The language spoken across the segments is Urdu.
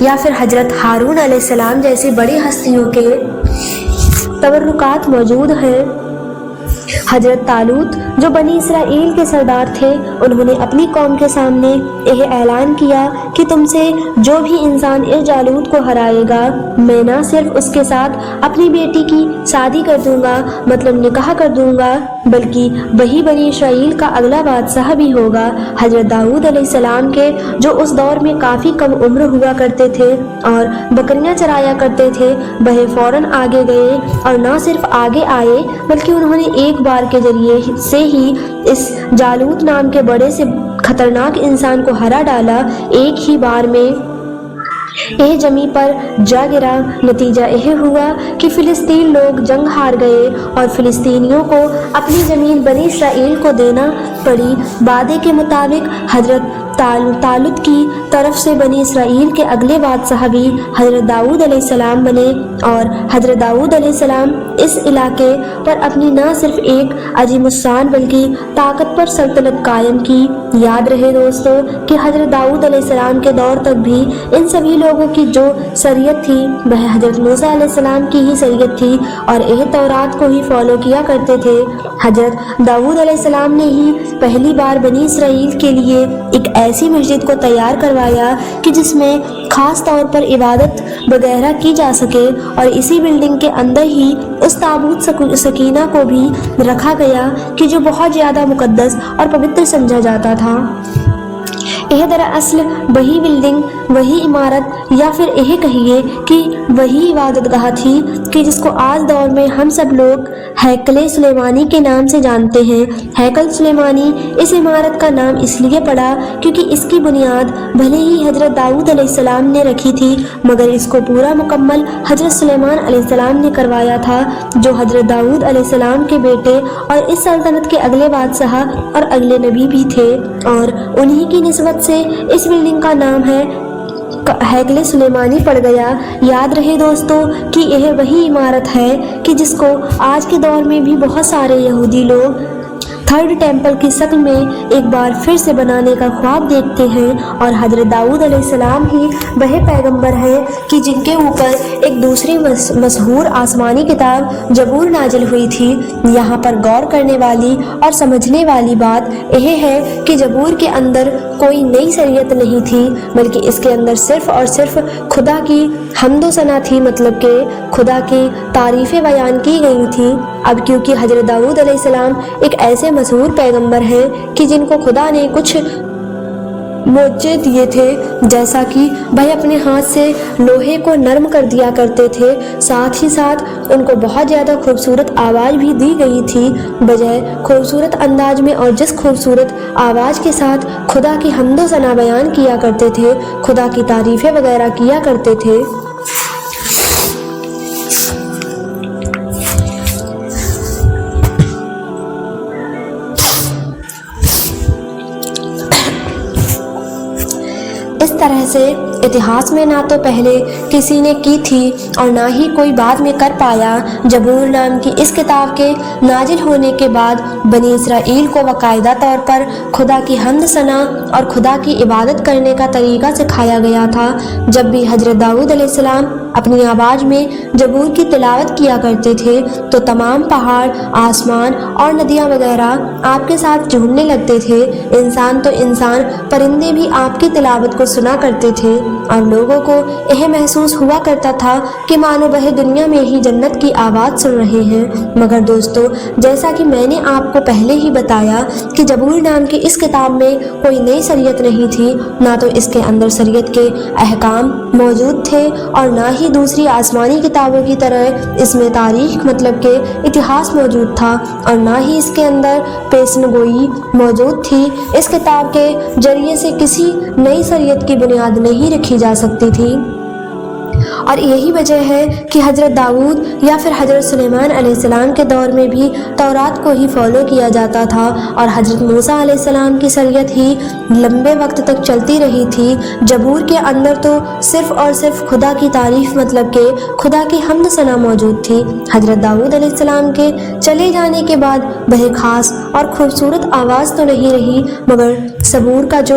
یا پھر حضرت ہارون علیہ السلام جیسی بڑی ہستیوں کے تبرکات موجود ہیں۔ حضرت طالوت جو بنی اسرائیل کے سردار تھے، انہوں نے اپنی قوم کے سامنے یہ اعلان کیا کہ تم سے جو بھی انسان اس جالوت کو ہرائے گا، میں نہ صرف اس کے ساتھ اپنی بیٹی کی شادی کر دوں گا، مطلب نکاح کر دوں گا، بلکہ وہی بنی اسرائیل کا اگلا بادشاہ بھی ہوگا۔ حضرت داؤد علیہ السلام کے جو اس دور میں کافی کم عمر ہوا کرتے تھے اور بکریاں چرایا کرتے تھے، وہ فوراً آگے گئے اور نہ صرف آگے آئے بلکہ انہوں نے ایک بار کے ذریعے سے ہی اس جالوت نام کے بڑے سے خطرناک انسان کو ہرا ڈالا، ایک ہی بار میں یہ زمین پر جا گرا۔ نتیجہ یہ ہوا کہ فلسطین لوگ جنگ ہار گئے اور فلسطینیوں کو اپنی زمین بنی اسرائیل کو دینا پڑی۔ وعدے کے مطابق حضرت طالوت کی طرف سے بنی اسرائیل کے اگلے بادشاہ بھی حضرت داؤد علیہ السلام بنے، اور حضرت داؤد علیہ السلام اس علاقے پر اپنی نہ صرف ایک عظیم الشان بلکہ طاقتور سلطنت قائم کی۔ یاد رہے دوستو کہ حضرت داؤد علیہ السلام کے دور تک بھی ان سبھی لوگوں کی جو شریعت تھی وہ حضرت موسیٰ علیہ السلام کی ہی شریعت تھی اور یہ تورات کو ہی فالو کیا کرتے تھے۔ حضرت داؤد علیہ السلام نے ہی پہلی بار بنی اسرائیل کے لیے ایک ایسی مسجد کو تیار کروایا کہ جس میں خاص طور پر عبادت وغیرہ کی جا سکے، اور اسی بلڈنگ کے اندر ہی اس تابوت سکینہ کو بھی رکھا گیا کہ جو بہت زیادہ مقدس اور پوتر سمجھا جاتا تھا۔ یہ دراصل وہی بلڈنگ، وہی عمارت یا پھر یہ کہیے کہ وہی عبادت گاہ تھی کہ جس کو آج دور میں ہم سب لوگ ہیکل سلیمانی کے نام سے جانتے ہیں۔ ہیکل سلیمانی اس عمارت کا نام اس لیے پڑا کیونکہ اس کی بنیاد بھلے ہی حضرت داؤد علیہ السلام نے رکھی تھی، مگر اس کو پورا مکمل حضرت سلیمان علیہ السلام نے کروایا تھا، جو حضرت داؤد علیہ السلام کے بیٹے اور اس سلطنت کے اگلے بادشاہ اور اگلے نبی بھی تھے، اور انہی کی نسبت سے اس بلڈنگ کا نام ہے ہیکل سلیمانی پڑ گیا۔ یاد رہے دوستو کہ یہ وہی عمارت ہے کہ جس کو آج کے دور میں بھی بہت سارے یہودی لوگ تھرڈ ٹیمپل کی شکل میں ایک بار پھر سے بنانے کا خواب دیکھتے ہیں، اور حضرت داؤد علیہ السلام ہی وہ پیغمبر ہیں کہ جن کے اوپر ایک دوسری مشہور آسمانی کتاب زبور نازل ہوئی تھی۔ یہاں پر غور کرنے والی اور سمجھنے والی بات یہ ہے کہ زبور کے اندر کوئی نئی شریعت نہیں تھی، بلکہ اس کے اندر صرف اور صرف خدا کی حمد و ثنا تھی، مطلب کہ خدا کی تعریفیں بیان کی گئی تھی۔ اب کیونکہ حضرت داؤد علیہ السلام ایک ایسے مشہور پیغمبر ہیں کہ جن کو خدا نے کچھ معجزے دیے تھے، جیسا کہ وہ اپنے ہاتھ سے لوہے کو نرم کر دیا کرتے تھے، ساتھ ہی ساتھ ان کو بہت زیادہ خوبصورت آواز بھی دی گئی تھی، بجائے خوبصورت انداز میں، اور جس خوبصورت آواز کے ساتھ خدا کی حمد و ثنا بیان کیا کرتے تھے، خدا کی تعریفیں وغیرہ کیا کرتے تھے۔ اس طرح سے اتہاس میں نہ تو پہلے کسی نے کی تھی اور نہ ہی کوئی بعد میں کر پایا۔ زبور نام کی اس کتاب کے نازل ہونے کے بعد بنی اسرائیل کو باقاعدہ طور پر خدا کی حمد ثنا اور خدا کی عبادت کرنے کا طریقہ سکھایا گیا تھا۔ جب بھی حضرت داؤد علیہ السلام اپنی آواز میں زبور کی تلاوت کیا کرتے تھے تو تمام پہاڑ، آسمان اور ندیاں وغیرہ آپ کے ساتھ جھومنے لگتے تھے۔ انسان تو انسان، پرندے بھی آپ کی تلاوت کو سنا کرتے تھے، اور لوگوں کو یہ محسوس ہوا کرتا تھا کہ مانو وہ دنیا میں ہی جنت کی آواز سن رہے ہیں۔ مگر دوستو، جیسا کہ میں نے آپ کو پہلے ہی بتایا کہ زبور نام کی اس کتاب میں کوئی نئی شریعت نہیں تھی، نہ تو اس کے اندر شریعت کے احکام موجود تھے اور نہ ہی دوسری آسمانی کتابوں کی طرح اس میں تاریخ مطلب کہ اتہاس موجود تھا، اور نہ ہی اس کے اندر پیشن گوئی موجود تھی۔ اس کتاب کے ذریعے سے کسی نئی شریعت کی بنیاد نہیں رکھی جا سکتی تھی، اور یہی وجہ ہے کہ حضرت داؤد یا پھر حضرت سلیمان علیہ السلام کے دور میں بھی تورات کو ہی فالو کیا جاتا تھا، اور حضرت موسیٰ علیہ السلام کی شریعت ہی لمبے وقت تک چلتی رہی تھی۔ زبور کے اندر تو صرف اور صرف خدا کی تعریف مطلب کہ خدا کی حمد ثنا موجود تھی۔ حضرت داؤد علیہ السلام کے چلے جانے کے بعد وہ خاص اور خوبصورت آواز تو نہیں رہی، مگر زبور کا جو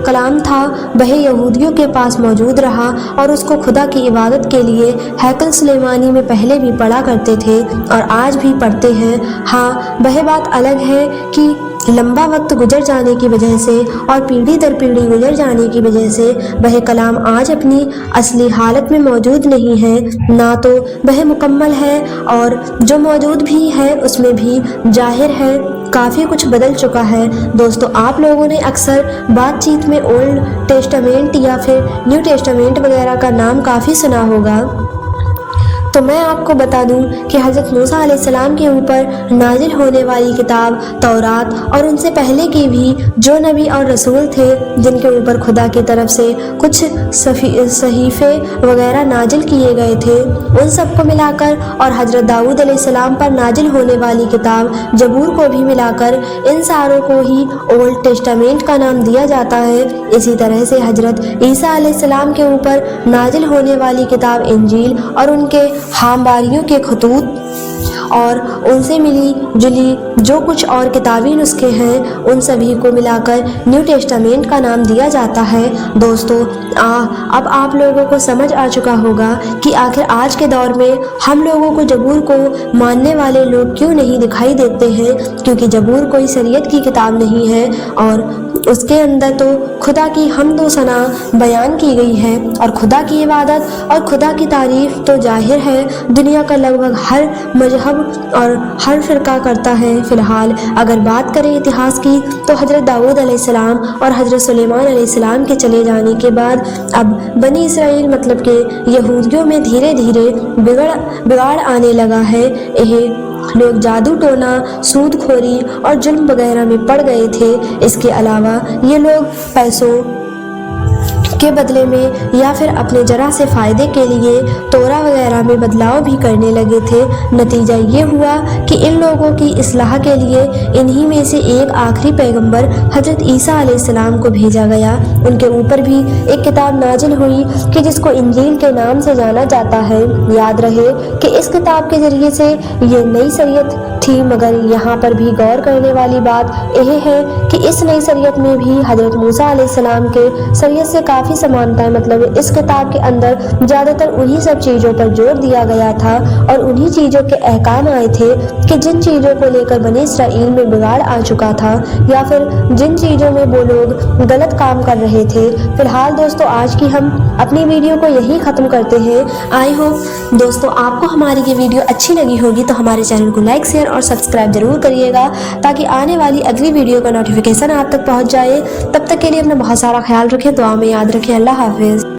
کلام تھا وہ یہودیوں کے پاس موجود رہا، اور اس کو خدا کی عبادت کے لیے ہیکل سلیمانی میں پہلے بھی پڑھا کرتے تھے اور آج بھی پڑھتے ہیں۔ ہاں، وہ بات الگ ہے کہ لمبا وقت گزر جانے کی وجہ سے اور پیڑھی در پیڑھی گزر جانے کی وجہ سے وہ کلام آج اپنی اصلی حالت میں موجود نہیں ہے، نہ تو وہ مکمل ہے، اور جو موجود بھی ہے اس میں بھی ظاہر ہے کافی کچھ بدل چکا ہے۔ دوستو، آپ لوگوں نے اکثر بات چیت میں اولڈ ٹیسٹامنٹ یا پھر نیو ٹیسٹامنٹ وغیرہ کا نام کافی سنا ہوگا، تو میں آپ کو بتا دوں کہ حضرت موسیٰ علیہ السلام کے اوپر نازل ہونے والی کتاب تورات اور ان سے پہلے کی بھی جو نبی اور رسول تھے جن کے اوپر خدا کی طرف سے کچھ صحیفے وغیرہ نازل کیے گئے تھے، ان سب کو ملا کر اور حضرت داؤد علیہ السلام پر نازل ہونے والی کتاب زبور کو بھی ملا کر ان ساروں کو ہی اولڈ ٹیسٹامنٹ کا نام دیا جاتا ہے۔ اسی طرح سے حضرت عیسیٰ علیہ السلام کے اوپر نازل ہونے والی کتاب انجیل اور ان کے ہامباریوں کے خطوط اور ان سے ملی جلی جو کچھ اور کتابی نسخے ہیں ان سبھی کو ملا کر نیو ٹیسٹامنٹ کا نام دیا جاتا ہے۔ دوستو، اب آپ لوگوں کو سمجھ آ چکا ہوگا کہ آخر آج کے دور میں ہم لوگوں کو زبور کو ماننے والے لوگ کیوں نہیں دکھائی دیتے ہیں، کیونکہ زبور کوئی شریعت کی کتاب نہیں ہے اور اس کے اندر تو خدا کی حمد و ثنا بیان کی گئی ہے، اور خدا کی عبادت اور خدا کی تعریف تو ظاہر ہے دنیا کا لگ بھگ ہر مذہب اور ہر فرقہ کرتا ہے۔ فی الحال اگر بات کریں اتہاس کی تو حضرت داؤد علیہ السلام اور حضرت سلیمان علیہ السلام کے چلے جانے کے بعد اب بنی اسرائیل مطلب کہ یہودیوں میں دھیرے دھیرے بگاڑ آنے لگا ہے۔ یہ لوگ جادو ٹونا، سود خوری اور ظلم وغیرہ میں پڑ گئے تھے۔ اس کے علاوہ یہ لوگ پیسوں کے بدلے میں یا پھر اپنے ذرا سے فائدے کے لیے تورا وغیرہ میں بدلاؤ بھی کرنے لگے تھے۔ نتیجہ یہ ہوا کہ ان لوگوں کی اصلاح کے لیے انہی میں سے ایک آخری پیغمبر حضرت عیسیٰ علیہ السلام کو بھیجا گیا۔ ان کے اوپر بھی ایک کتاب نازل ہوئی کہ جس کو انجیل کے نام سے جانا جاتا ہے۔ یاد رہے کہ اس کتاب کے ذریعے سے یہ نئی شریعت تھی، مگر یہاں پر بھی غور کرنے والی بات یہ ہے کہ اس نئی شریعت میں بھی حضرت موسیٰ علیہ السلام کے شریعت سے کافی سمانتا ہے، مطلب اس کتاب کے اندر زیادہ تر انہی سب چیزوں پر زور دیا گیا تھا اور انہی چیزوں کے احکام آئے تھے کہ جن چیزوں کو لے کر بنی اسرائیل میں بگاڑ آ چکا تھا یا پھر جن چیزوں میں وہ لوگ غلط کام کر رہے تھے۔ فی الحال دوستو، آج کی ہم اپنی ویڈیو کو یہی ختم کرتے ہیں۔ آئی ہوپ دوستو آپ کو ہماری یہ ویڈیو اچھی لگی ہوگی، تو ہمارے چینل کو لائک، شیئر اور سبسکرائب ضرور کریے گا تاکہ آنے والی اگلی ویڈیو کا نوٹیفیکیشن آپ تک پہنچ جائے۔ تب تک کے لیے اپنا بہت سارا خیال رکھیں، دعا میں یاد رکھیں۔ اللہ حافظ۔